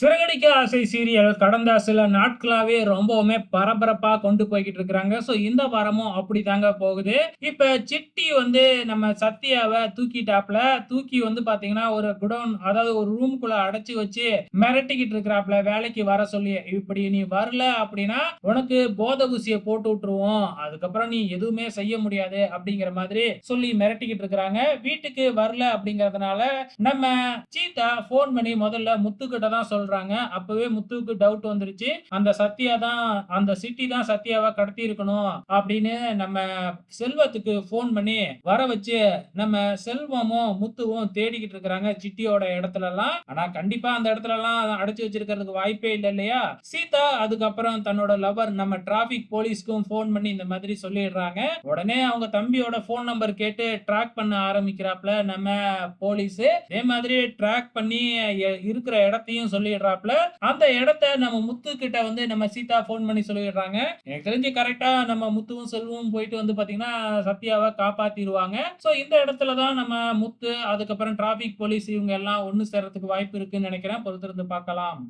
சிறகடிக்க ஆசை சீரியல் கடந்த சில நாட்களாவே ரொம்பவுமே பரபரப்பா கொண்டு போய்க்கிட்டு இருக்கிறாங்க. இந்த வாரமும் அப்படித்தாங்க போகுது. இப்ப சிட்டி நம்ம சத்யாவ தூக்கிட்டாப்ல. தூக்கி பார்த்தீங்கன்னா, ஒரு குடோன் அதாவது ஒரு ரூம்குள்ள அடைச்சு வச்சு மிரட்டிக்கிட்டு இருக்கிறாப்ல வேலைக்கு வர சொல்லி. "இப்படி நீ வரல அப்படின்னா, உனக்கு போத ஊசிய போட்டு விட்டுருவோம். அதுக்கப்புறம் நீ எதுவுமே செய்ய முடியாது." அப்படிங்கிற மாதிரி சொல்லி மிரட்டிக்கிட்டு இருக்கிறாங்க. வீட்டுக்கு வரல அப்படிங்கிறதுனால, நம்ம சீதா ஃபோன் பண்ணி முதல்ல முத்துக்கிட்ட தான் சொல்றாங்க. அப்பவே முத்துவுக்கு டவுட் வந்துருச்சு. அந்த சிட்டி தான் சத்யாவ கடத்தியிருக்கணும் அப்படின்னு நம்ம செல்வத்துக்கு ஃபோன் பண்ணி வர வச்சு, நம்ம செல்வமும், முத்துவும் தேடிக்கிட்டு இருக்கிறாங்க சிட்டியோட இடத்துலலாம். ஆனா கண்டிப்பா அந்த இடத்துலலாம் அடைச்சு வச்சிருக்கிறதுக்கு வாய்ப்பே இல்ல இல்லையா? சீதா அதுக்கப்புறம் தன்னோட லவர் நம்ம டிராபிக் போலீஸ்க்கும் ஃபோன் பண்ணி இந்த மாதிரி சொல்லிடுறாங்க. உடனே அவங்க தம்பியோட ஃபோன் நம்பர் கேட்டு ட்ராக் பண்ண ஆரம்பிக்கிறாப்ல நம்ம போலீஸ். அதே மாதிரி ட்ராக் பண்ணி இருக்கிற இடத்தையும் சொல்லிடுறாப்ல. அந்த இடத்த நம்ம முத்து கிட்ட நம்ம சீதா ஃபோன் பண்ணி சொல்லிடுறாங்க. எனக்கு தெரிஞ்சு கரெக்ட்டா நம்ம முத்துவும் செல்வமும் போயிட்டு பாத்தீங்கன்னா சத்யாவ காப்பாத்திருவாங்க. இந்த இடத்துல தான் நம்ம முத்து அதுக்கப்புறம் டிராபிக் போலீஸ் இவங்க எல்லாம் ஒண்ணு சேர்றதுக்கு வாய்ப்பு இருக்குன்னு நினைக்கிறேன். பொறுத்திருந்து பார்க்கலாம்.